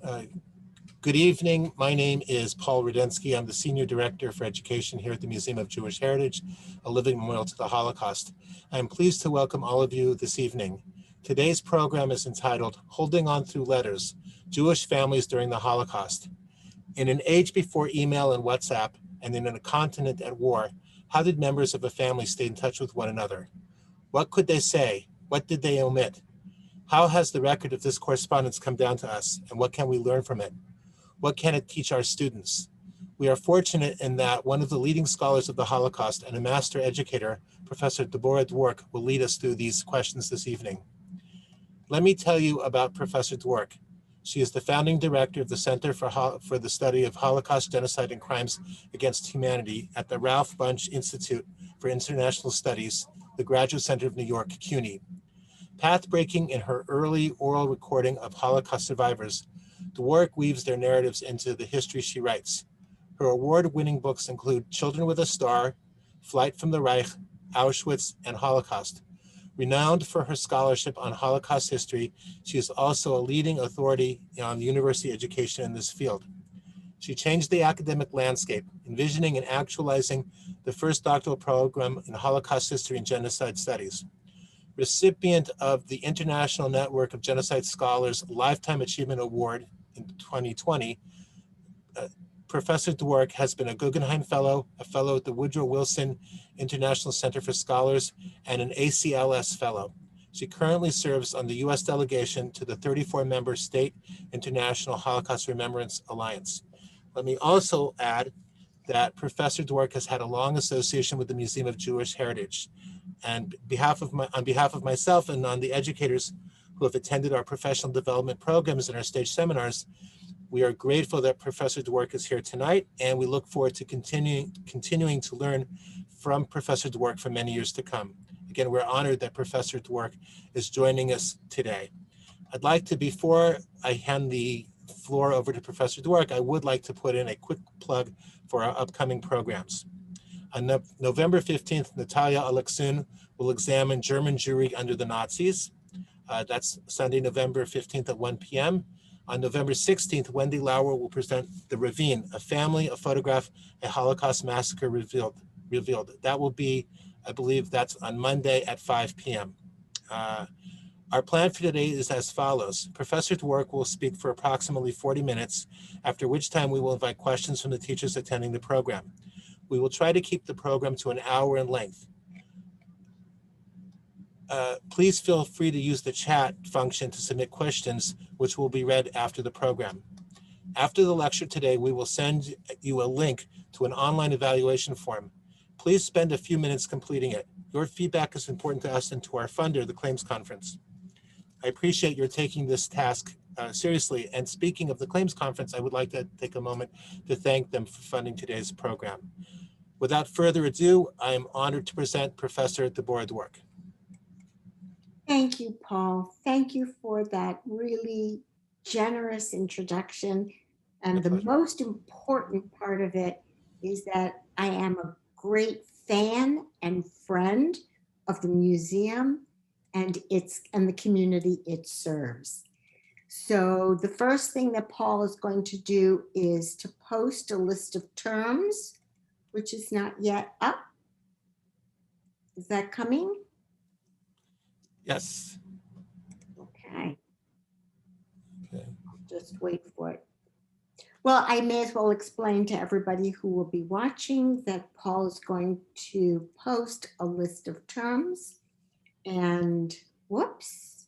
Uh, Good evening. My name is Paul Rudensky. I'm the Senior Director for Education here at the Museum of Jewish Heritage, a living memorial to the Holocaust. I'm pleased to welcome all of you this evening. Today's program is entitled Holding On Through Letters, Jewish Families During the Holocaust. In an age before email and WhatsApp, and in a continent at war, how did members of a family stay in touch with one another? What could they say? What did they omit? How has the record of this correspondence come down to us, and what can we learn from it? What can it teach our students? We are fortunate in that one of the leading scholars of the Holocaust and a master educator, Professor Debórah Dwork, will lead us through these questions this evening. Let me tell you about Professor Dwork. She is the founding director of the Center for the Study of Holocaust, Genocide, and Crimes Against Humanity at the Ralph Bunche Institute for International Studies, the Graduate Center of New York, CUNY. Path-breaking in her early oral recording of Holocaust survivors, Dwork weaves their narratives into the history she writes. Her award-winning books include Children with a Star, Flight from the Reich, Auschwitz, and Holocaust. Renowned for her scholarship on Holocaust history, she is also a leading authority on university education in this field. She changed the academic landscape, envisioning and actualizing the first doctoral program in Holocaust history and genocide studies. Recipient of the International Network of Genocide Scholars Lifetime Achievement Award in 2020, Professor Dwork has been a Guggenheim Fellow, a Fellow at the Woodrow Wilson International Center for Scholars, and an ACLS Fellow. She currently serves on the U.S. delegation to the 34-member State International Holocaust Remembrance Alliance. Let me also add that Professor Dwork has had a long association with the Museum of Jewish Heritage. And on behalf of myself and on the educators who have attended our professional development programs and our stage seminars, we are grateful that Professor Dwork is here tonight, and we look forward to continuing to learn from Professor Dwork for many years to come. Again, we're honored that Professor Dwork is joining us today. I'd like to, before I hand the floor over to Professor Dwork, I would like to put in a quick plug for our upcoming programs. On November 15th, Natalia Alexun will examine German Jewry under the Nazis. That's Sunday, November 15th at 1 p.m. On November 16th, Wendy Lauer will present The Ravine, a family, a photograph, a Holocaust massacre revealed. That will be, I believe that's on Monday at 5 p.m. Our plan for today is as follows. Professor Dwork will speak for approximately 40 minutes, after which time we will invite questions from the teachers attending the program. We will try to keep the program to an hour in length. Please feel free to use the chat function to submit questions, which will be read after the program. After the lecture today, we will send you a link to an online evaluation form. Please spend a few minutes completing it. Your feedback is important to us and to our funder, the Claims Conference. I appreciate your taking this task seriously. And speaking of the Claims Conference, I would like to take a moment to thank them for funding today's program. Without further ado, I am honored to present Professor Debórah Dwork. Thank you, Paul. Thank you for that really generous introduction. And the most important part of it is that I am a great fan and friend of the museum and the community it serves. So the first thing that Paul is going to do is to post a list of terms, which is not yet up. Is that coming? Yes. Okay. I'll just wait for it. Well, I may as well explain to everybody who will be watching that Paul is going to post a list of terms and whoops.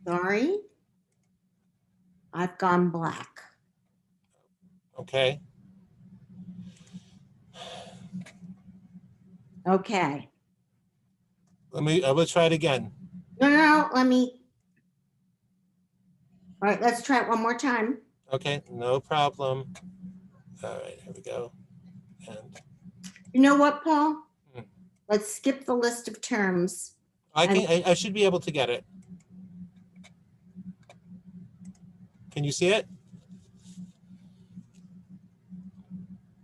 Sorry. I've gone black. Okay. Okay. I will try it again. No, let me. All right, let's try it one more time. Okay, no problem. All right, here we go. And you know what, Paul? Let's skip the list of terms. I should be able to get it. Can you see it?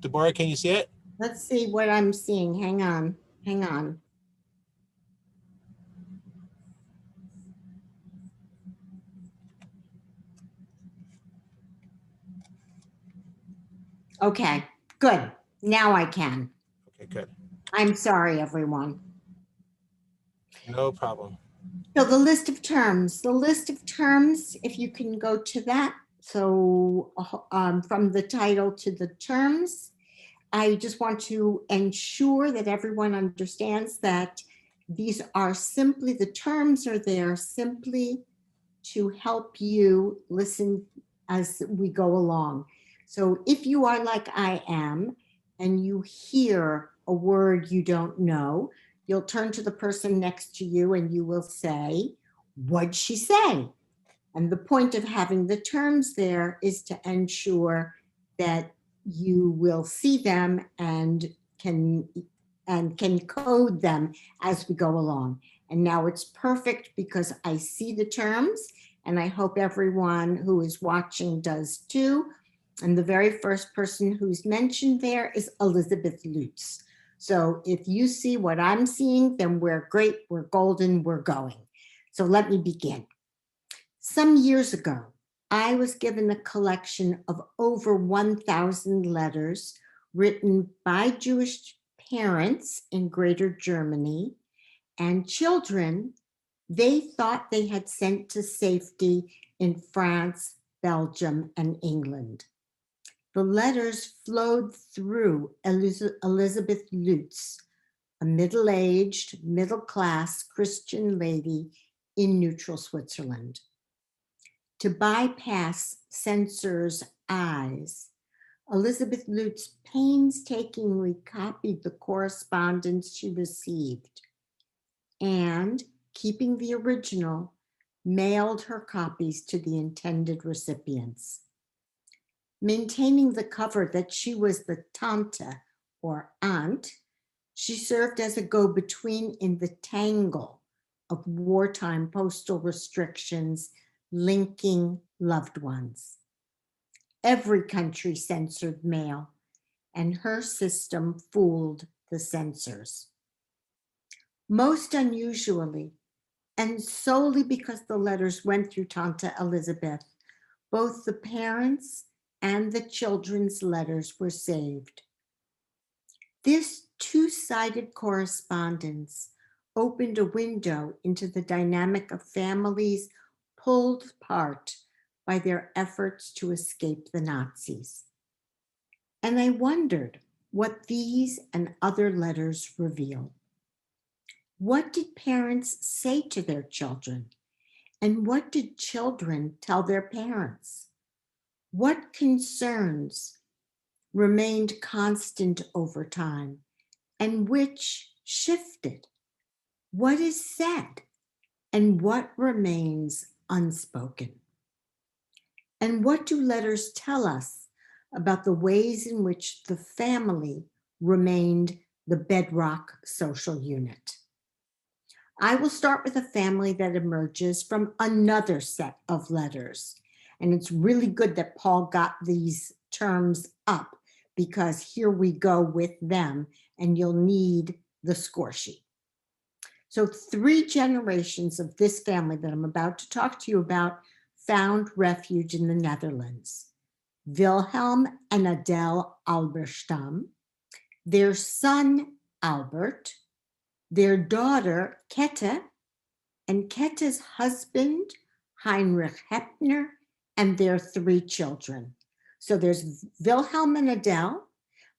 Debórah, can you see it? Let's see what I'm seeing. Hang on. Okay, good. Now I can. Okay, good. I'm sorry, everyone. No problem. So the list of terms, if you can go to that. So from the title to the terms, I just want to ensure that everyone understands that these are simply, the terms are there simply to help you listen as we go along. So if you are like I am and you hear a word you don't know, you'll turn to the person next to you and you will say, "What'd she say?" And the point of having the terms there is to ensure that you will see them and can code them as we go along. And now it's perfect because I see the terms and I hope everyone who is watching does too. And the very first person who's mentioned there is Elizabeth Lutz. So if you see what I'm seeing, then we're great, we're golden, we're going. So let me begin. Some years ago, I was given a collection of over 1,000 letters written by Jewish parents in Greater Germany and children they thought they had sent to safety in France, Belgium, and England. The letters flowed through Elizabeth Lutz, a middle-aged, middle-class Christian lady in neutral Switzerland. To bypass censors' eyes, Elizabeth Lutz painstakingly copied the correspondence she received and, keeping the original, mailed her copies to the intended recipients. Maintaining the cover that she was the tante or aunt, she served as a go-between in the tangle of wartime postal restrictions linking loved ones. Every country censored mail, and her system fooled the censors. Most unusually, and solely because the letters went through Tante Elizabeth, both the parents and the children's letters were saved. This two-sided correspondence opened a window into the dynamic of families pulled apart by their efforts to escape the Nazis. And I wondered what these and other letters reveal. What did parents say to their children? And what did children tell their parents? What concerns remained constant over time and which shifted? What is said and what remains unspoken? And what do letters tell us about the ways in which the family remained the bedrock social unit? I will start with a family that emerges from another set of letters. And it's really good that Paul got these terms up because here we go with them and you'll need the score sheet. So 3 generations of this family that I'm about to talk to you about found refuge in the Netherlands. Wilhelm and Adele Alberstam, their son Albert, their daughter Kette, and Kette's husband Heinrich Heppner, and their 3 children. So there's Wilhelm and Adele,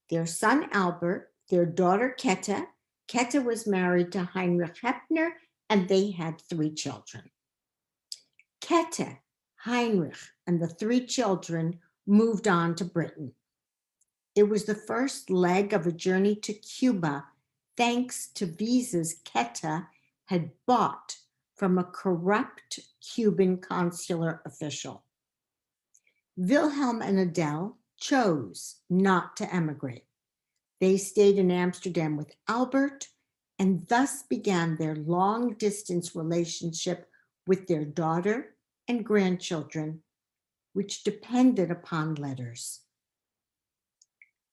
their son Albert, their daughter Kette. Kette was married to Heinrich Heppner, and they had 3 children. Kette, Heinrich, and the 3 children moved on to Britain. It was the first leg of a journey to Cuba, thanks to visas Kette had bought from a corrupt Cuban consular official. Wilhelm and Adele chose not to emigrate. They stayed in Amsterdam with Albert and thus began their long-distance relationship with their daughter and grandchildren, which depended upon letters.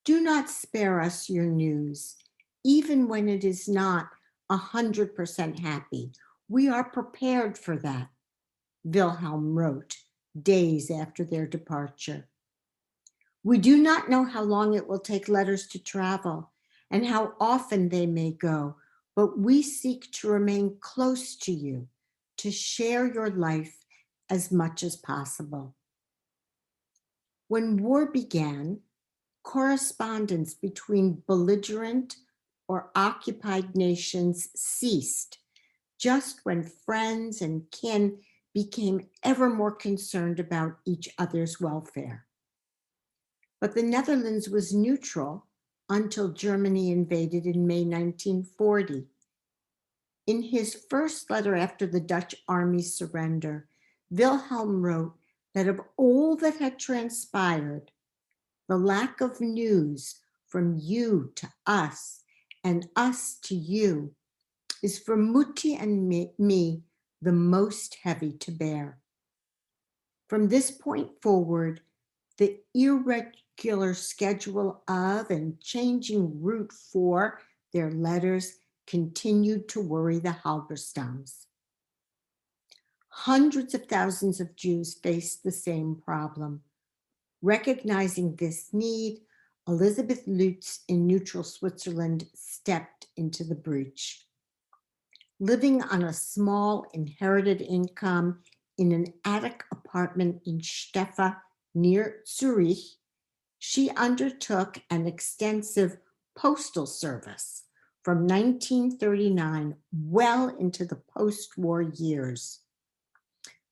Do not spare us your news, even when it is not 100% happy. We are prepared for that, Wilhelm wrote days after their departure. We do not know how long it will take letters to travel and how often they may go, but we seek to remain close to you, to share your life as much as possible. When war began, correspondence between belligerent or occupied nations ceased just when friends and kin became ever more concerned about each other's welfare. But the Netherlands was neutral until Germany invaded in May 1940. In his first letter after the Dutch army's surrender, Wilhelm wrote that of all that had transpired, the lack of news from you to us and us to you is for Mutti and me the most heavy to bear. From this point forward, the irregular schedule of and changing route for their letters continued to worry the Halberstams. Hundreds of thousands of Jews faced the same problem. Recognizing this need, Elizabeth Lutz in neutral Switzerland stepped into the breach. Living on a small inherited income in an attic apartment in Steffa near Zurich, she undertook an extensive postal service from 1939 well into the post-war years.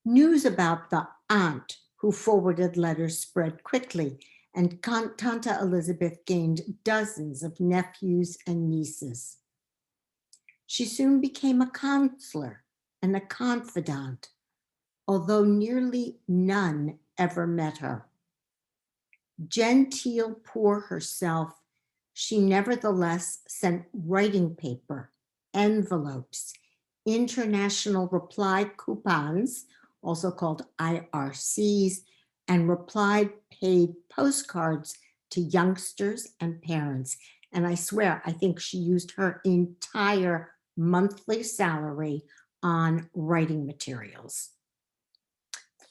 News about the aunt who forwarded letters spread quickly, and Tante Elizabeth gained dozens of nephews and nieces. She soon became a counselor and a confidant, although nearly none ever met her. Genteel poor herself, she nevertheless sent writing paper, envelopes, international reply coupons, also called IRCs, and replied paid postcards to youngsters and parents. And I swear, I think she used her entire monthly salary on writing materials.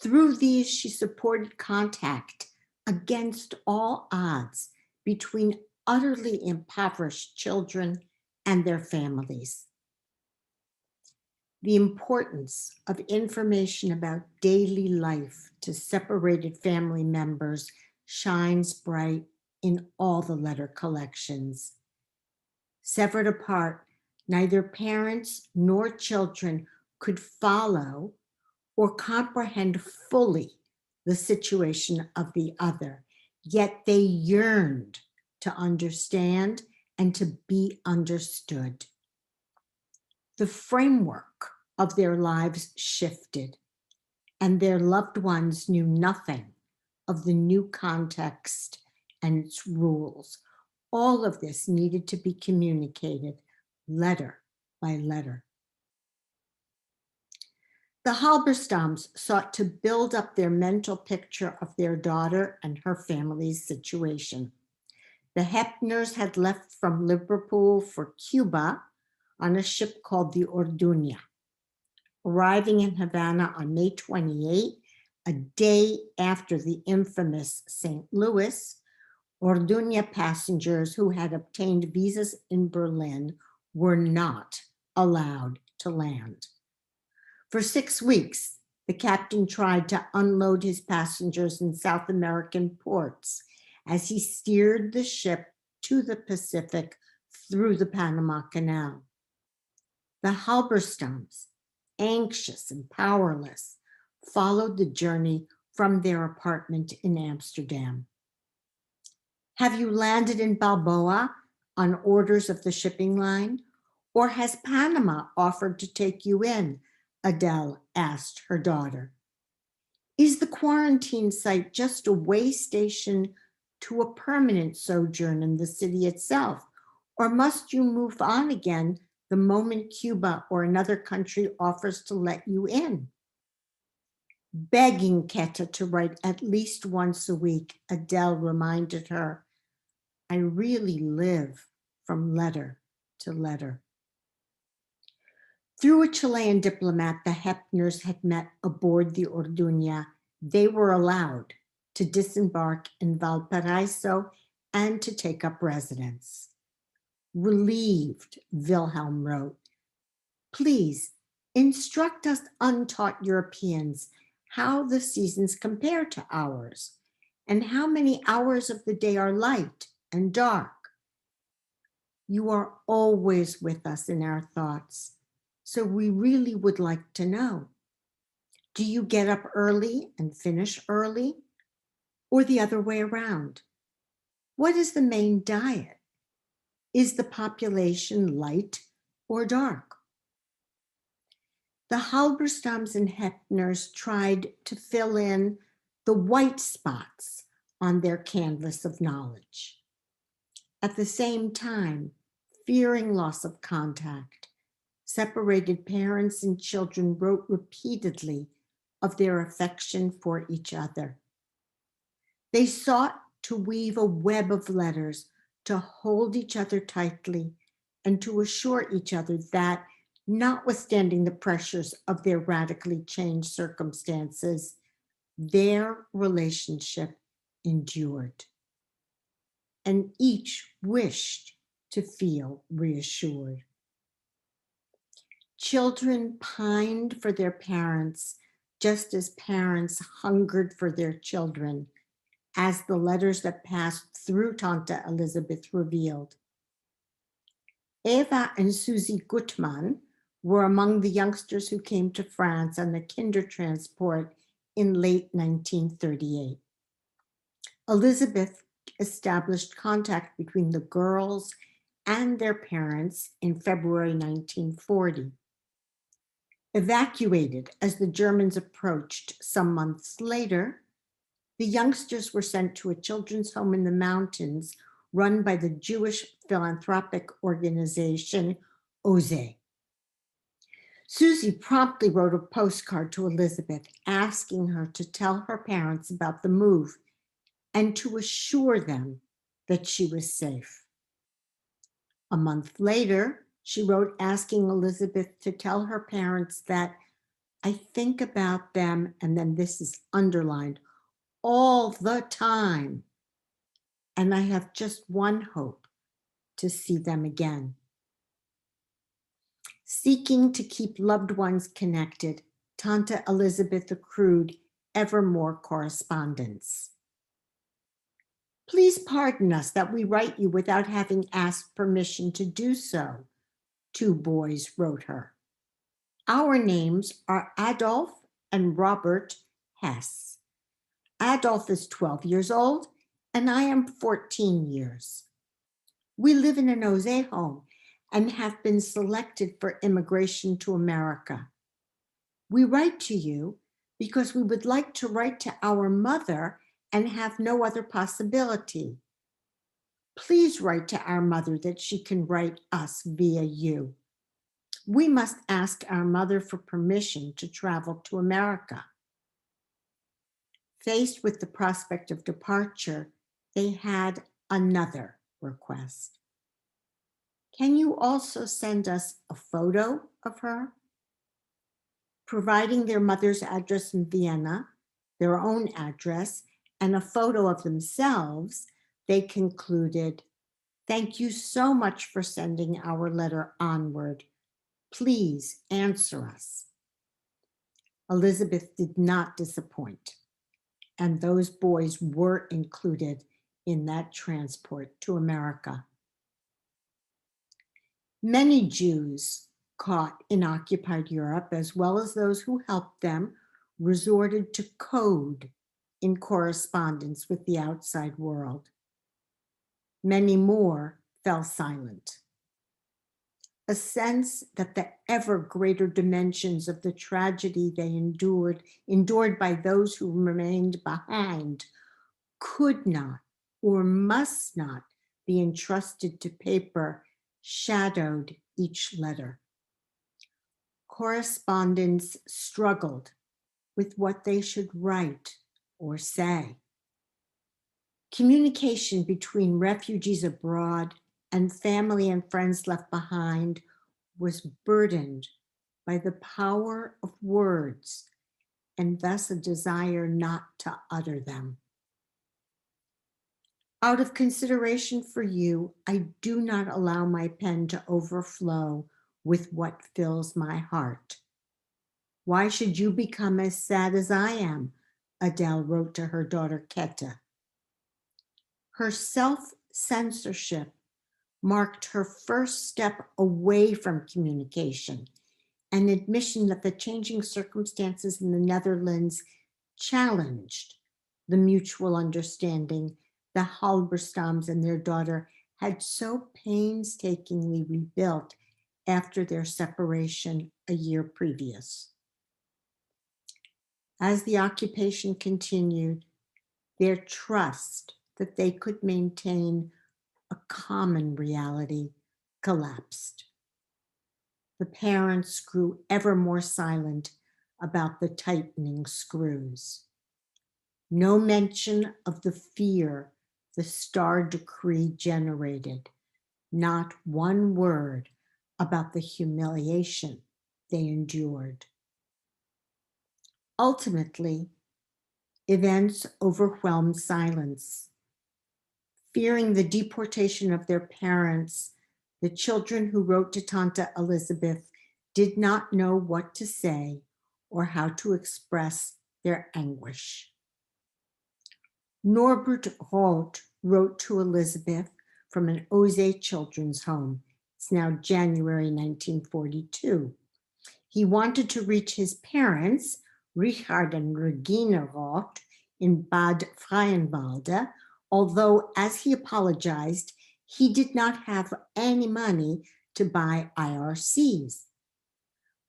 Through these, she supported contact against all odds between utterly impoverished children and their families. The importance of information about daily life to separated family members shines bright in all the letter collections. Severed apart, neither parents nor children could follow or comprehend fully the situation of the other, yet they yearned to understand and to be understood. The framework of their lives shifted, and their loved ones knew nothing of the new context and its rules. All of this needed to be communicated letter by letter. The Halberstams sought to build up their mental picture of their daughter and her family's situation. The Hepners had left from Liverpool for Cuba on a ship called the Orduña. Arriving in Havana on May 28, a day after the infamous St. Louis, Orduña passengers who had obtained visas in Berlin were not allowed to land. For 6 weeks, the captain tried to unload his passengers in South American ports as he steered the ship to the Pacific through the Panama Canal. The Halberstams, anxious and powerless, followed the journey from their apartment in Amsterdam. Have you landed in Balboa on orders of the shipping line? Or has Panama offered to take you in? Adele asked her daughter. Is the quarantine site just a way station to a permanent sojourn in the city itself? Or must you move on again the moment Cuba or another country offers to let you in? Begging Keta to write at least once a week, Adele reminded her, I really live from letter to letter. Through a Chilean diplomat the Hepners had met aboard the Orduña, they were allowed to disembark in Valparaiso and to take up residence. Relieved, Wilhelm wrote, "Please instruct us untaught Europeans how the seasons compare to ours and how many hours of the day are light and dark. You are always with us in our thoughts, so we really would like to know. Do you get up early and finish early, or the other way around? What is the main diet? Is the population light or dark?" The Halberstams and Hepners tried to fill in the white spots on their canvas of knowledge. At the same time, fearing loss of contact, separated parents and children wrote repeatedly of their affection for each other. They sought to weave a web of letters to hold each other tightly and to assure each other that, notwithstanding the pressures of their radically changed circumstances, their relationship endured. And each wished to feel reassured. Children pined for their parents just as parents hungered for their children, as the letters that passed through Tante Elizabeth revealed. Eva and Susie Gutmann were among the youngsters who came to France on the Kindertransport in late 1938. Elizabeth established contact between the girls and their parents in February 1940. Evacuated as the Germans approached some months later, the youngsters were sent to a children's home in the mountains run by the Jewish philanthropic organization OZE. Susie promptly wrote a postcard to Elizabeth asking her to tell her parents about the move and to assure them that she was safe. A month later, she wrote asking Elizabeth to tell her parents that, "I think about them," and then this is underlined, "all the time. And I have just one hope, to see them again." Seeking to keep loved ones connected, Tante Elizabeth accrued ever more correspondence. "Please pardon us that we write you without having asked permission to do so," two boys wrote her. "Our names are Adolf and Robert Hess. Adolf is 12 years old and I am 14 years. We live in an OZE home and have been selected for immigration to America. We write to you because we would like to write to our mother and have no other possibility. Please write to our mother that she can write us via you. We must ask our mother for permission to travel to America." Faced with the prospect of departure, they had another request. "Can you also send us a photo of her?" Providing their mother's address in Vienna, their own address, and a photo of themselves, they concluded, "Thank you so much for sending our letter onward. Please answer us." Elizabeth did not disappoint, and those boys were included in that transport to America. Many Jews caught in occupied Europe, as well as those who helped them, resorted to code in correspondence with the outside world. Many more fell silent. A sense that the ever greater dimensions of the tragedy they endured by those who remained behind, could not or must not be entrusted to paper, shadowed each letter. Correspondents struggled with what they should write or say. Communication between refugees abroad and family and friends left behind was burdened by the power of words and thus a desire not to utter them. Out of consideration for you, I do not allow my pen to overflow with what fills my heart. Why should you become as sad as I am? Adele wrote to her daughter Keta. Her self-censorship marked her first step away from communication, an admission that the changing circumstances in the Netherlands challenged the mutual understanding the Halberstams and their daughter had so painstakingly rebuilt after their separation a year previous. As the occupation continued, their trust that they could maintain a common reality collapsed. The parents grew ever more silent about the tightening screws. No mention of the fear the star decree generated, not one word about the humiliation they endured. Ultimately, events overwhelmed silence. Fearing the deportation of their parents, the children who wrote to Tante Elizabeth did not know what to say or how to express their anguish. Norbert Roth wrote to Elizabeth from an Ose children's home. It's now January 1942. He wanted to reach his parents, Richard and Regina Roth, in Bad Freienwalde, although, as he apologized, he did not have any money to buy IRCs.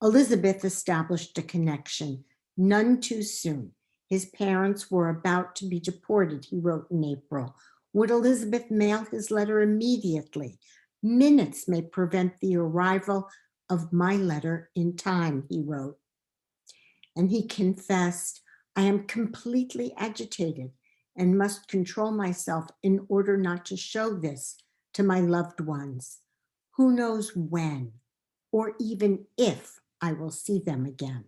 Elizabeth established a connection, none too soon. His parents were about to be deported, he wrote in April. Would Elizabeth mail his letter immediately? Minutes may prevent the arrival of my letter in time, he wrote. And he confessed, I am completely agitated and must control myself in order not to show this to my loved ones. Who knows when or even if I will see them again.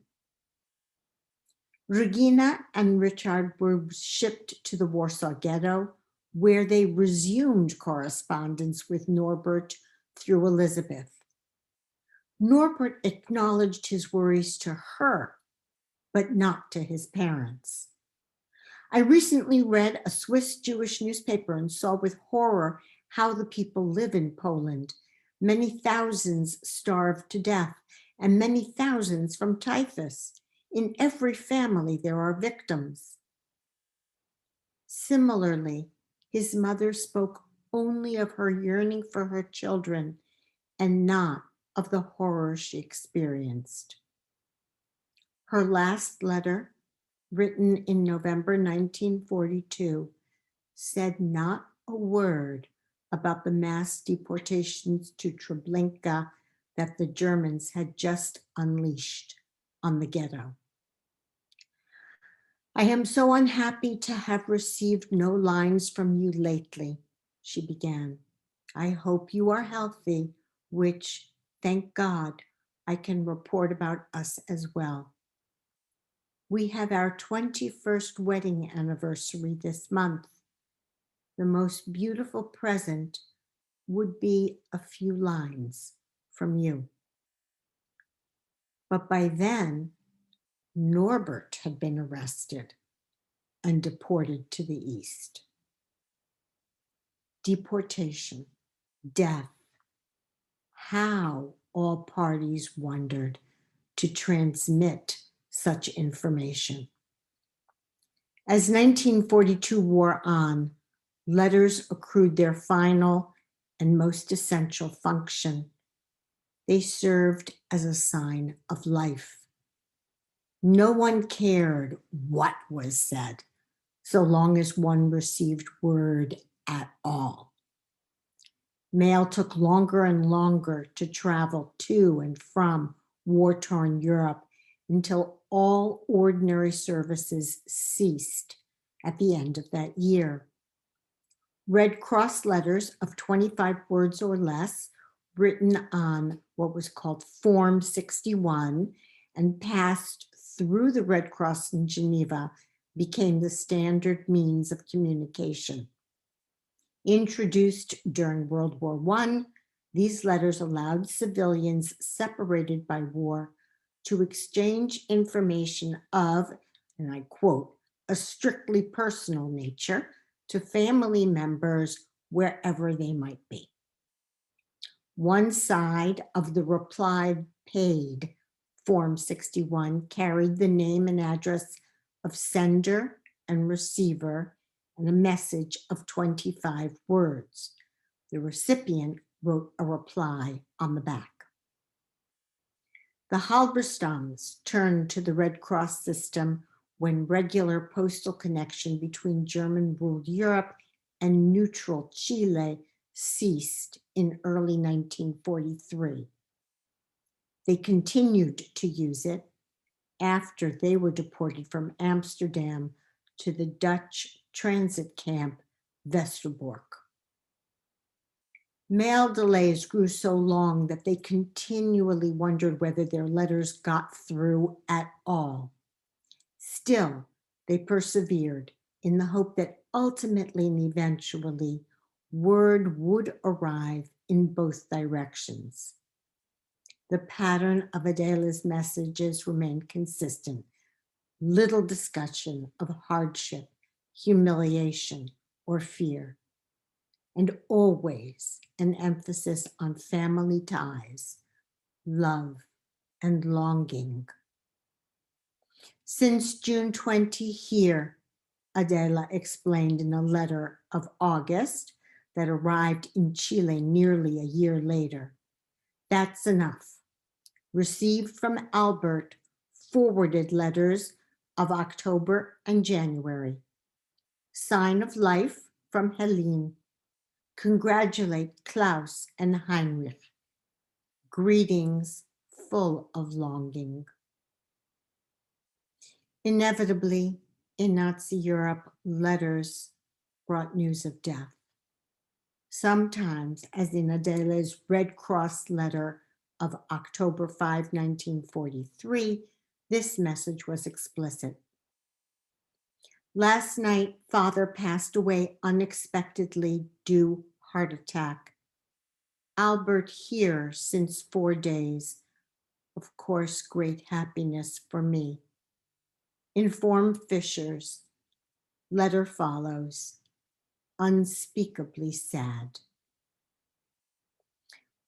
Regina and Richard were shipped to the Warsaw Ghetto, where they resumed correspondence with Norbert through Elizabeth. Norbert acknowledged his worries to her, but not to his parents. I recently read a Swiss Jewish newspaper and saw with horror how the people live in Poland. Many thousands starved to death, and many thousands from typhus. In every family, there are victims. Similarly, his mother spoke only of her yearning for her children and not of the horror she experienced. Her last letter, written in November 1942, said not a word about the mass deportations to Treblinka that the Germans had just unleashed on the ghetto. I am so unhappy to have received no lines from you lately, she began. I hope you are healthy, which, thank God, I can report about us as well. We have our 21st wedding anniversary this month. The most beautiful present would be a few lines from you. But by then, Norbert had been arrested and deported to the East. Deportation, death, how all parties wondered to transmit such information. As 1942 wore on, letters accrued their final and most essential function. They served as a sign of life. No one cared what was said, so long as one received word at all. Mail took longer and longer to travel to and from war-torn Europe until all ordinary services ceased at the end of that year. Red Cross letters of 25 words or less, written on what was called Form 61 and passed through the Red Cross in Geneva, became the standard means of communication. Introduced during World War I, these letters allowed civilians separated by war to exchange information of, and I quote, a strictly personal nature to family members wherever they might be. One side of the reply paid, Form 61, carried the name and address of sender and receiver and a message of 25 words. The recipient wrote a reply on the back. The Halberstams turned to the Red Cross system when regular postal connection between German-ruled Europe and neutral Chile ceased in early 1943. They continued to use it after they were deported from Amsterdam to the Dutch transit camp Westerbork. Mail delays grew so long that they continually wondered whether their letters got through at all. Still, they persevered in the hope that ultimately and eventually word would arrive in both directions. The pattern of Adela's messages remained consistent. Little discussion of hardship, humiliation, or fear, and always an emphasis on family ties, love, and longing. Since June 20 here, Adela explained in a letter of August that arrived in Chile nearly a year later. That's enough. Received from Albert forwarded letters of October and January. Sign of life from Helene. Congratulate Klaus and Heinrich. Greetings full of longing. Inevitably, in Nazi Europe, letters brought news of death. Sometimes, as in Adela's Red Cross letter of October 5, 1943, this message was explicit. Last night, father passed away unexpectedly due heart attack. Albert here since 4 days. Of course, great happiness for me. Inform Fishers. Letter follows. Unspeakably sad.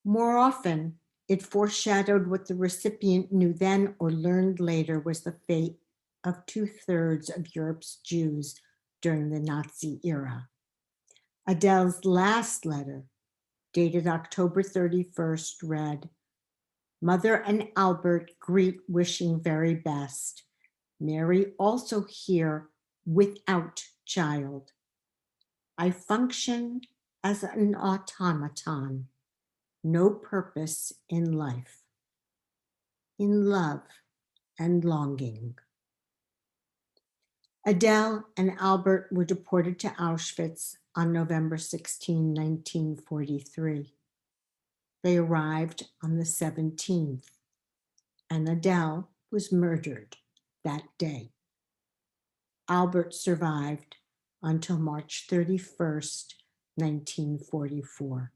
More often, it foreshadowed what the recipient knew then or learned later was the fate of 2/3 of Europe's Jews during the Nazi era. Adele's last letter, dated October 31st, read, Mother and Albert greet wishing very best. Mary also here without child. I function as an automaton, no purpose in life, in love and longing. Adele and Albert were deported to Auschwitz on November 16, 1943. They arrived on the 17th, and Adele was murdered that day. Albert survived until March 31st, 1944.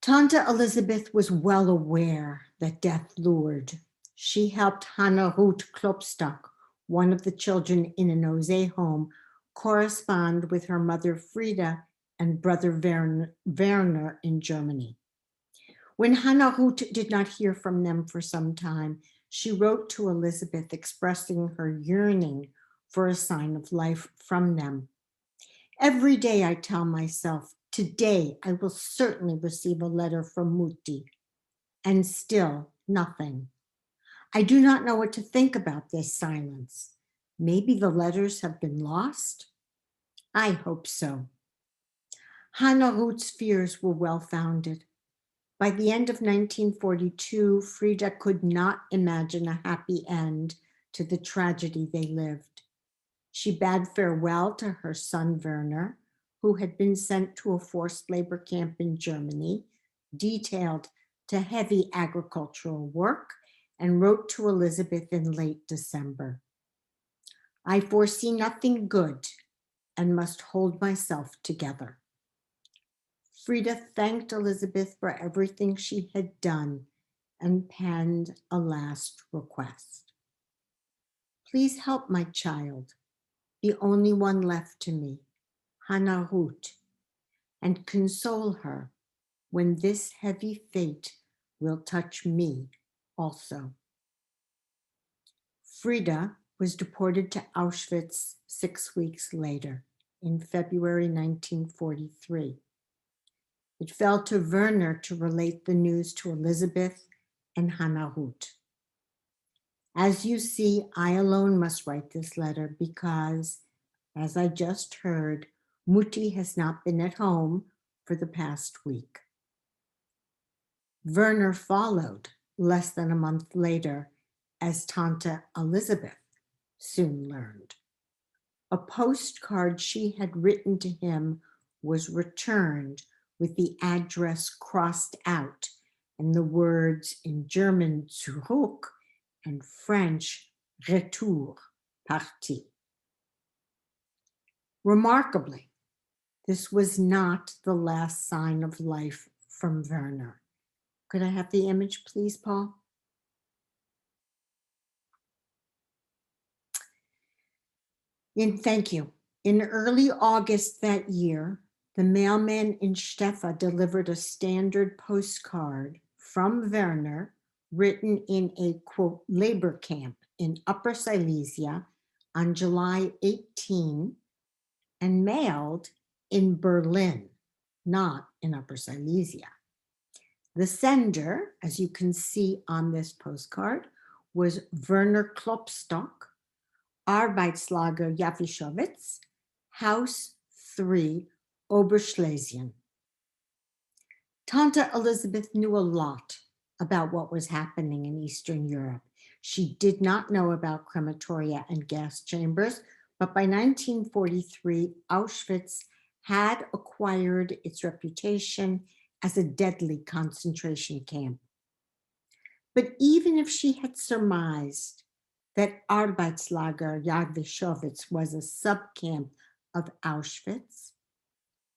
Tante Elizabeth was well aware that death lured. She helped Hannah Ruth Klopstock, one of the children in an Ose home, correspond with her mother Frida and brother Werner in Germany. When Hannah Ruth did not hear from them for some time, she wrote to Elizabeth expressing her yearning for a sign of life from them. Every day I tell myself, today I will certainly receive a letter from Mutti, and still nothing. I do not know what to think about this silence. Maybe the letters have been lost? I hope so. Hannah Ruth's fears were well-founded. By the end of 1942, Frida could not imagine a happy end to the tragedy they lived. She bade farewell to her son Werner, who had been sent to a forced labor camp in Germany, detailed to heavy agricultural work, and wrote to Elizabeth in late December. I foresee nothing good and must hold myself together. Frida thanked Elizabeth for everything she had done and penned a last request. Please help my child, the only one left to me, Hannah Ruth, and console her when this heavy fate will touch me also. Frida was deported to Auschwitz 6 weeks later, in February 1943. It fell to Werner to relate the news to Elizabeth and Hannah Ruth. As you see, I alone must write this letter because, as I just heard, Mutti has not been at home for the past week. Werner followed less than a month later, as Tante Elizabeth soon learned. A postcard she had written to him was returned with the address crossed out and the words in German Zurück and French Retour, parti. Remarkably, this was not the last sign of life from Werner. Could I have the image, please, Paul? Thank you. In early August that year, the mailman in Steffa delivered a standard postcard from Werner written in a, quote, labor camp in Upper Silesia on July 18 and mailed in Berlin, not in Upper Silesia. The sender, as you can see on this postcard, was Werner Klopstock, Arbeitslager Jawischowitz, House 3, Oberschlesien. Tante Elizabeth knew a lot about what was happening in Eastern Europe. She did not know about crematoria and gas chambers, but by 1943, Auschwitz had acquired its reputation as a deadly concentration camp. But even if she had surmised that Arbeitslager Jawischowitz was a subcamp of Auschwitz,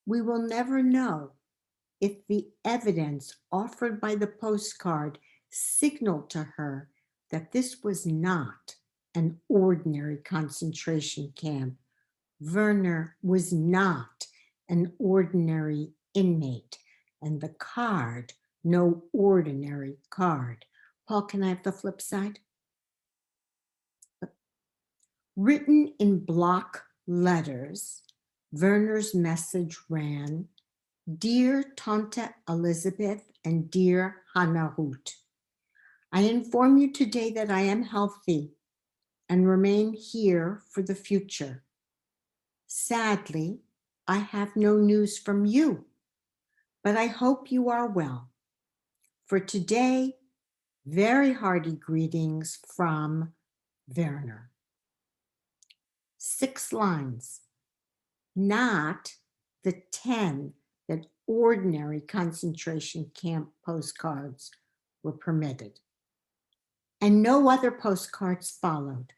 we will never know if the evidence offered by the postcard signaled to her that this was not an ordinary concentration camp. Werner was not an ordinary inmate, and the card, no ordinary card. Paul, can I have the flip side? Written in block letters, Werner's message ran, Dear Tante Elizabeth and dear Hannah Ruth, I inform you today that I am healthy and remain here for the future. Sadly, I have no news from you, but I hope you are well. For today, very hearty greetings from Werner. 6 lines, not the 10 that ordinary concentration camp postcards were permitted. And no other postcards followed.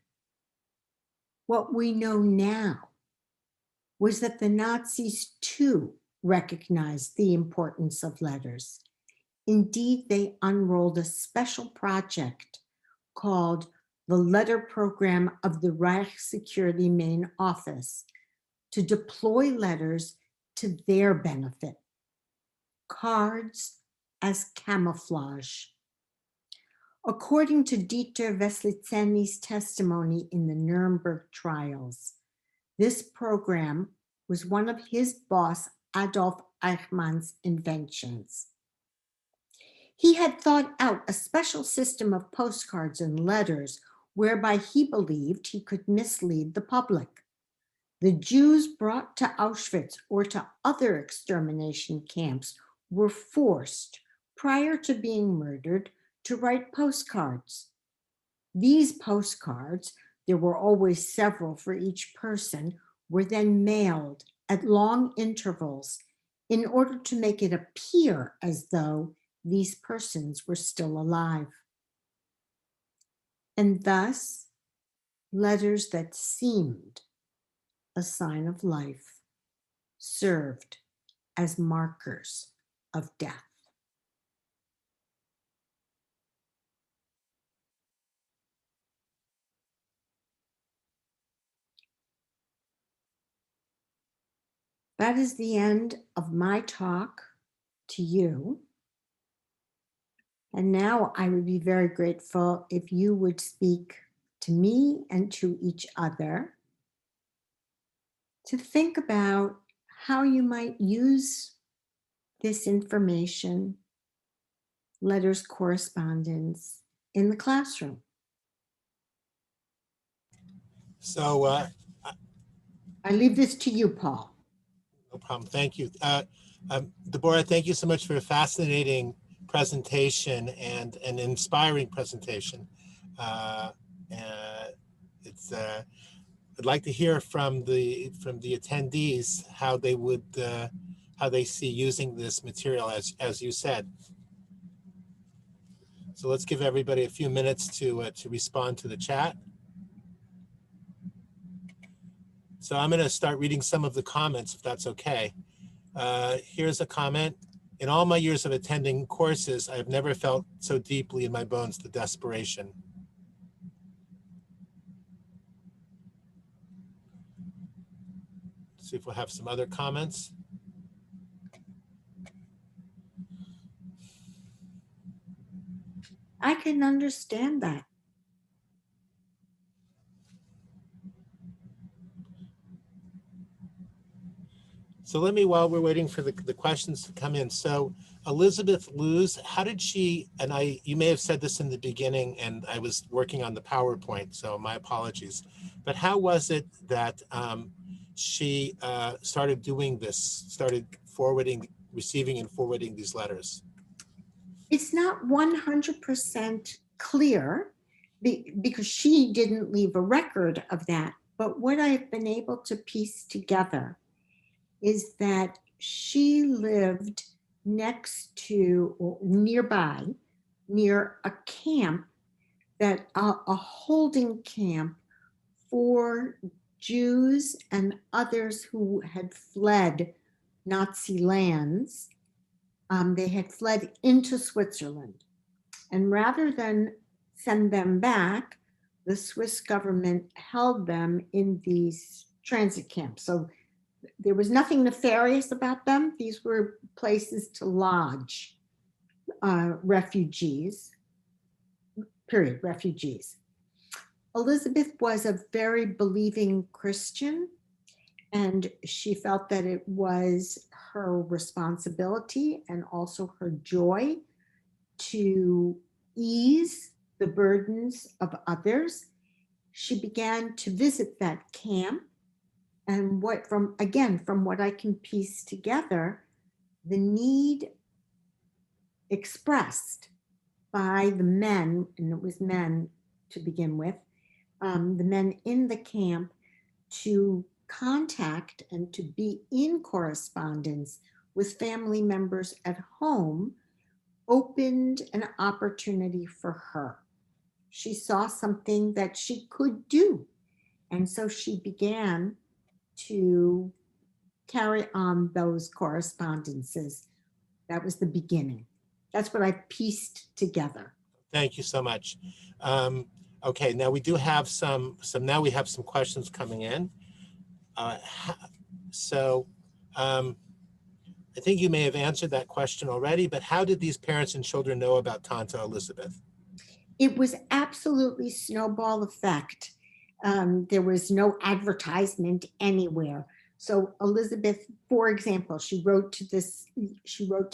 What we know now was that the Nazis too recognized the importance of letters. Indeed, they unrolled a special project called the Letter Program of the Reich Security Main Office to deploy letters to their benefit. Cards as camouflage. According to Dieter Veslitzeny's testimony in the Nuremberg trials, this program was one of his boss Adolf Eichmann's inventions. He had thought out a special system of postcards and letters whereby he believed he could mislead the public. The Jews brought to Auschwitz or to other extermination camps were forced, prior to being murdered, to write postcards. These postcards, there were always several for each person, were then mailed at long intervals in order to make it appear as though these persons were still alive. And thus, letters that seemed a sign of life, served as markers of death. That is the end of my talk to you. And now I would be very grateful if you would speak to me and to each other to think about how you might use this information, letters, correspondence in the classroom. So I leave this to you, Paul. no problem. Thank you. Debórah, thank you so much for a fascinating presentation and an inspiring presentation. It's I'd like to hear from the attendees how they would how they see using this material as you said. So let's give everybody a few minutes to respond to the chat. So I'm going to start reading some of the comments, if that's okay. Here's a comment. In all my years of attending courses, I have never felt so deeply in my bones the desperation. See if we'll have some other comments. I can understand that. So let me, while we're waiting for the questions to come in. So Elizabeth Luz, how did she, and you may have said this in the beginning and I was working on the PowerPoint, so my apologies, but how was it that she started doing this, started receiving and forwarding these letters? It's not 100% clear because she didn't leave a record of that. But what I've been able to piece together is that she lived next to or nearby, near a camp, that a holding camp for Jews and others who had fled Nazi lands. They had fled into Switzerland. And rather than send them back, the Swiss government held them in these transit camps. So there was nothing nefarious about them. These were places to lodge refugees, period, refugees. Elizabeth was a very believing Christian, and she felt that it was her responsibility and also her joy to ease the burdens of others. She began to visit that camp, and from what I can piece together, the need expressed by the men, and it was men to begin with, the men in the camp, to contact and to be in correspondence with family members at home, opened an opportunity for her. She saw something that she could do. And so she began to carry on those correspondences. That was the beginning. That's what I pieced together. Thank you so much. Okay, now we do have now we have some questions coming in. I think you may have answered that question already, but how did these parents and children know about Tanta Elizabeth? It was absolutely snowball effect. There was no advertisement anywhere. So Elizabeth, for example, she wrote to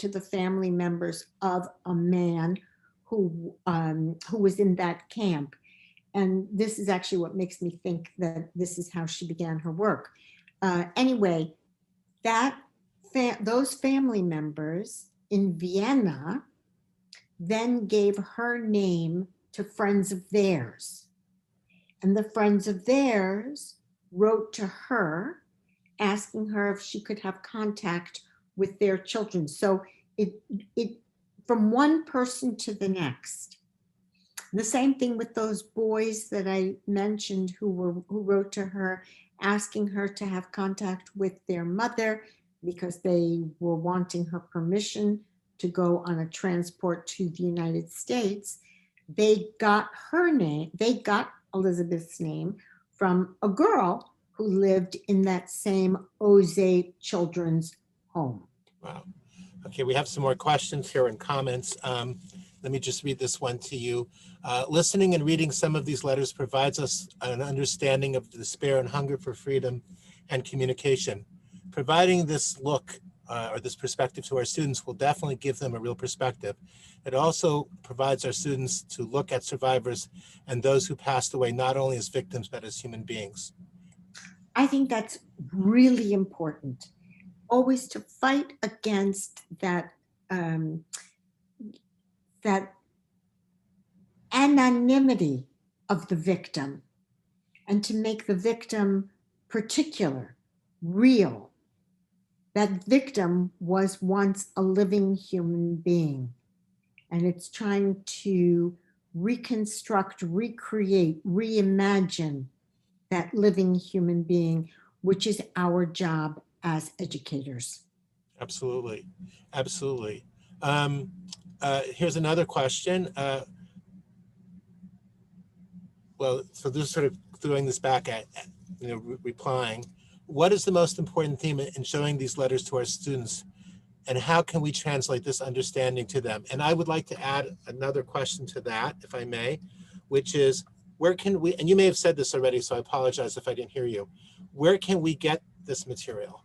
the family members of a man who was in that camp. And this is actually what makes me think that this is how she began her work. Anyway, those family members in Vienna then gave her name to friends of theirs. And the friends of theirs wrote to her asking her if she could have contact with their children. So it from one person to the next. The same thing with those boys that I mentioned who wrote to her asking her to have contact with their mother because they were wanting her permission to go on a transport to the United States. They got her name, they got Elizabeth's name from a girl who lived in that same Oze children's home. Wow. Okay, we have some more questions here and comments. Let me just read this one to you. Listening and reading some of these letters provides us an understanding of the despair and hunger for freedom and communication. Providing this look or this perspective to our students will definitely give them a real perspective. It also provides our students to look at survivors and those who passed away not only as victims but as human beings. I think that's really important. Always to fight against that that anonymity of the victim and to make the victim particular, real. That victim was once a living human being, and it's trying to reconstruct, recreate, reimagine that living human being, which is our job as educators. Absolutely, absolutely. Here's another question. Well, so this is sort of throwing this back at replying. What is the most important theme in showing these letters to our students, and how can we translate this understanding to them? And I would like to add another question to that, if I may, which is, where can we, and you may have said this already, so I apologize if I didn't hear you, where can we get this material?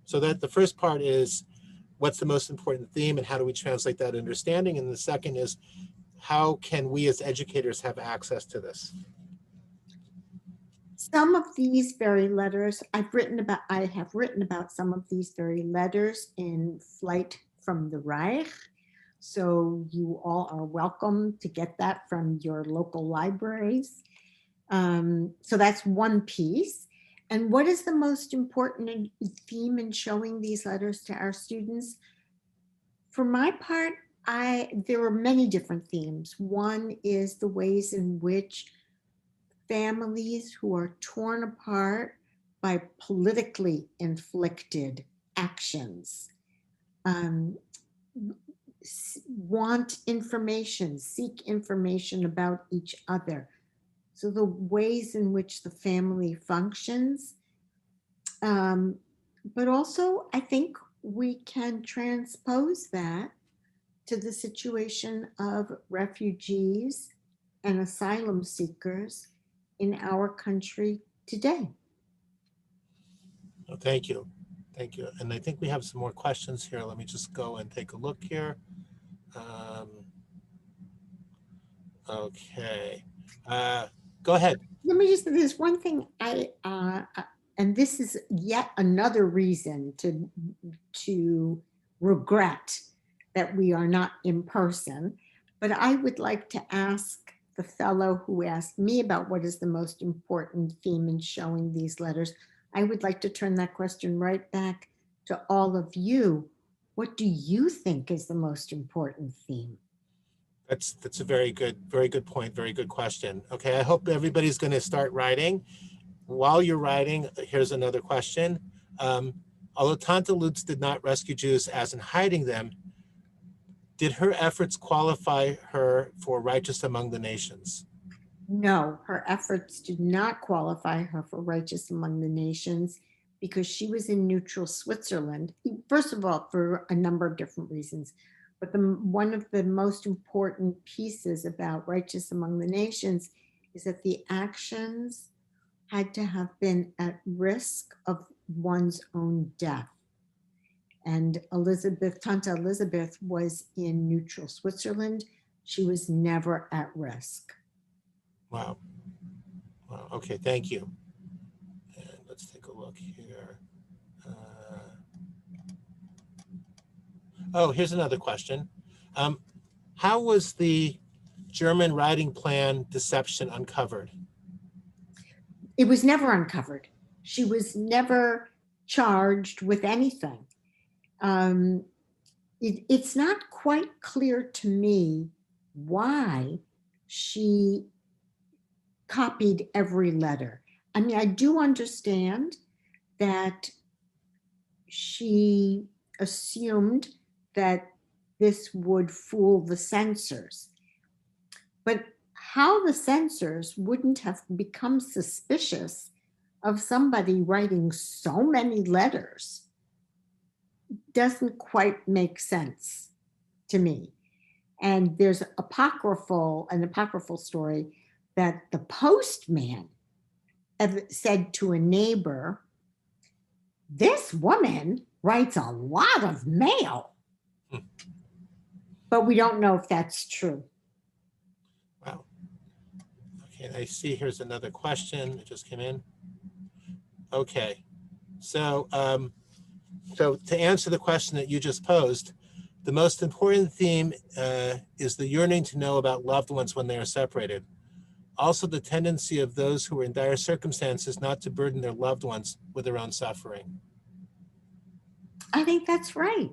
So that the first part is, what's the most important theme and how do we translate that understanding? And the second is, how can we as educators have access to this? Some of these very letters I have written about some of these very letters in Flight from the Reich. So you all are welcome to get that from your local libraries. So that's one piece. And what is the most important theme in showing these letters to our students? For my part, there are many different themes. One is the ways in which families who are torn apart by politically inflicted actions want information, seek information about each other. So the ways in which the family functions, but also I think we can transpose that to the situation of refugees and asylum seekers in our country today. Oh, thank you. Thank you. And I think we have some more questions here. Let me just go and take a look here. Okay. Go ahead. Let me just say this one thing. And this is yet another reason to regret that we are not in person. But I would like to ask the fellow who asked me about what is the most important theme in showing these letters. I would like to turn that question right back to all of you. What do you think is the most important theme? That's a very good point, very good question. Okay, I hope everybody's going to start writing. While you're writing, here's another question. Although Tante Lutz did not rescue Jews as in hiding them, did her efforts qualify her for righteous among the nations? No, her efforts did not qualify her for righteous among the nations because she was in neutral Switzerland. First of all, for a number of different reasons. But one of the most important pieces about righteous among the nations is that the actions had to have been at risk of one's own death. And Tante Elizabeth was in neutral Switzerland. She was never at risk. Wow. Wow. Okay, thank you. And let's take a look here. Oh, here's another question. How was the German writing plan deception uncovered? It was never uncovered. She was never charged with anything. It's not quite clear to me why she copied every letter. I mean, I do understand that she assumed that this would fool the censors. But how the censors wouldn't have become suspicious of somebody writing so many letters doesn't quite make sense to me. And there's an apocryphal story that the postman said to a neighbor, "This woman writes a lot of mail." But we don't know if that's true. Wow. Okay, I see here's another question that just came in. Okay, so so to answer the question that you just posed, the most important theme is the yearning to know about loved ones when they are separated. Also, the tendency of those who are in dire circumstances not to burden their loved ones with their own suffering. I think that's right.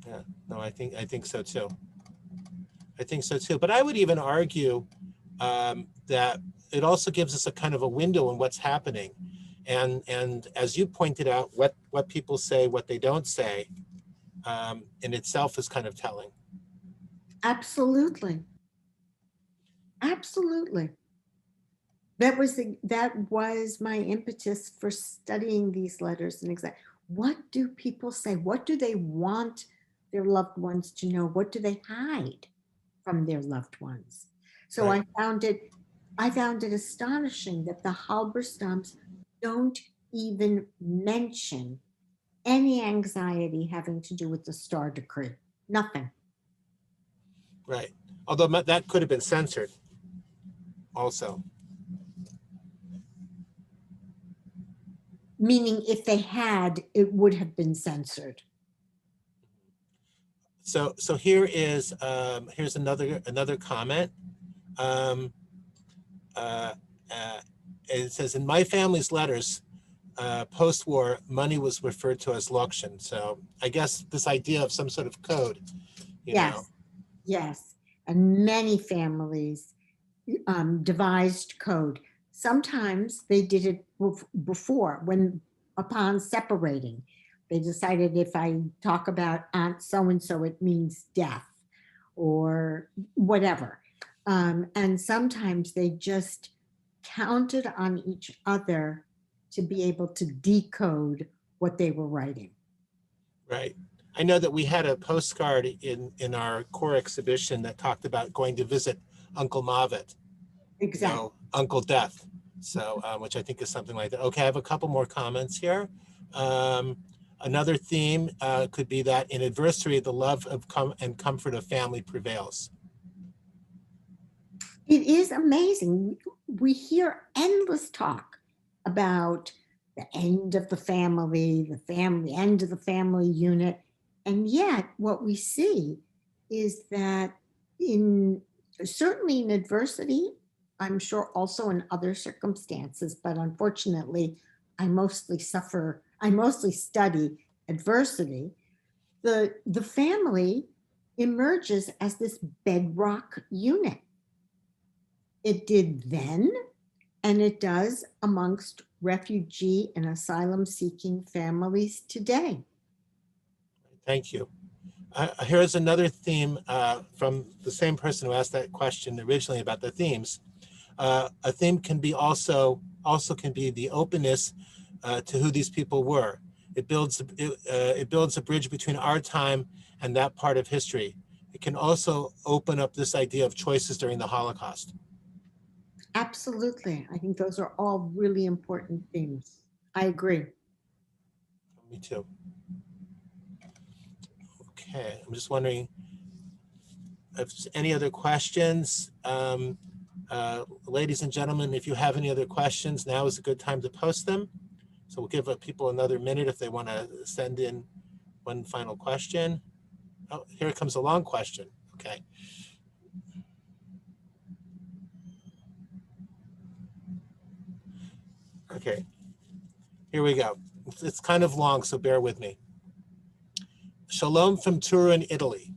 Yeah, no, I think so too. I think so too. But I would even argue that it also gives us a kind of a window on what's happening. And as you pointed out, what people say, what they don't say, in itself is kind of telling. Absolutely. Absolutely. That was my impetus for studying these letters and exact. What do people say? What do they want their loved ones to know? What do they hide from their loved ones? So Right. I found it astonishing that the Halberstams don't even mention any anxiety having to do with the Star Decree. Nothing. Right. Although that could have been censored also. Meaning, if they had, it would have been censored. So here is here's another comment. Um, uh, uh, it says, in my family's letters, post-war, money was referred to as lokshin. So I guess this idea of some sort of code, you know. Yes, yes. And many families devised code. Sometimes they did it before, when upon separating. They decided, if I talk about Aunt so-and-so, it means death or whatever. And sometimes they just counted on each other to be able to decode what they were writing. Right. I know that we had a postcard in our core exhibition that talked about going to visit Uncle Mavet, Exactly. Uncle Death. So, which I think is something like that. Okay, I have a couple more comments here. Another theme could be that in adversity, the love of and comfort of family prevails. It is amazing. We hear endless talk about the end of the family, end of the family unit. And yet, what we see is that, in certainly in adversity, I'm sure also in other circumstances, but unfortunately, I mostly study adversity. The family emerges as this bedrock unit. It did then, and it does amongst refugee and asylum seeking families today. Thank you. Here's another theme from the same person who asked that question originally about the themes. A theme can be also can be the openness to who these people were. It builds a bridge between our time and that part of history. It can also open up this idea of choices during the Holocaust. Absolutely. I think those are all really important themes. I agree. Me too. Okay, I'm just wondering if there's any other questions. Ladies and gentlemen, if you have any other questions, now is a good time to post them. So we'll give people another minute if they want to send in one final question. Oh, here comes a long question. Okay. Okay, here we go. It's kind of long, so bear with me. Shalom from Turin, Italy.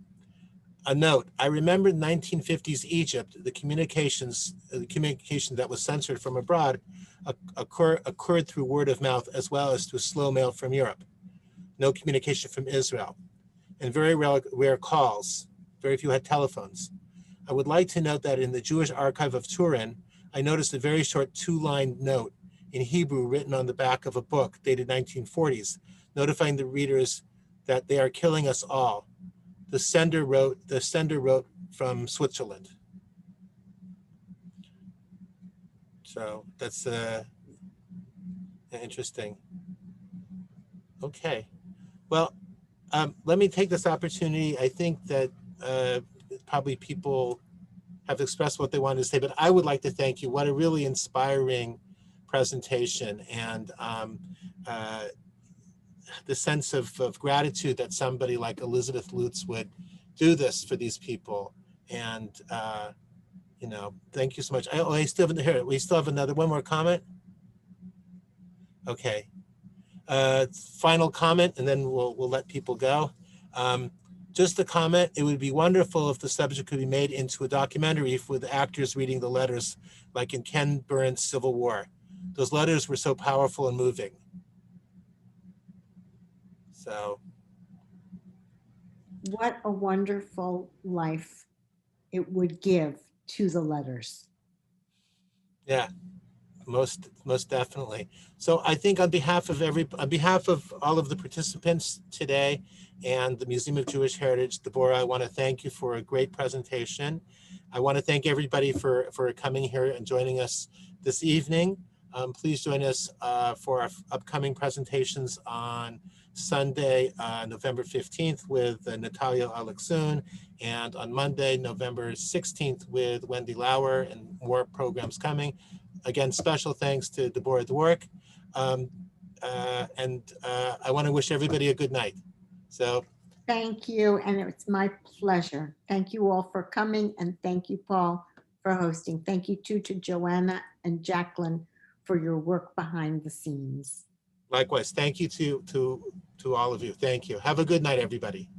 A note, I remember in 1950s Egypt, the communication that was censored from abroad occurred through word of mouth as well as through slow mail from Europe. No communication from Israel, and very rare calls. Very few had telephones. I would like to note that in the Jewish Archive of Turin, I noticed a very short 2-line note in Hebrew written on the back of a book dated 1940s, notifying the readers that they are killing us all. The sender wrote from Switzerland. So that's interesting. Okay. Well, let me take this opportunity. I think that probably people have expressed what they wanted to say, but I would like to thank you. What a really inspiring presentation, and the sense of gratitude that somebody like Elizabeth Lutz would do this for these people. And you know, thank you so much. I still haven't heard it. We still have one more comment. Okay. Final comment, and then we'll let people go. Just a comment, it would be wonderful if the subject could be made into a documentary with actors reading the letters, like in Ken Burns' Civil War. Those letters were so powerful and moving. So. What a wonderful life it would give to the letters. Yeah. Most definitely. So I think on behalf of all of the participants today and the Museum of Jewish Heritage, Debórah, I want to thank you for a great presentation. I want to thank everybody for coming here and joining us this evening. Please join us for our upcoming presentations on Sunday, November 15th with Natalia Alexun, and on Monday, November 16th with Wendy Lauer, and more programs coming. Again, special thanks to Debórah Dwork. I want to wish everybody a good night. So. Thank you, and it's my pleasure. Thank you all for coming, and thank you, Paul, for hosting. Thank you too to Joanna and Jacqueline for your work behind the scenes. Likewise, thank you to all of you. Thank you. Have a good night, everybody.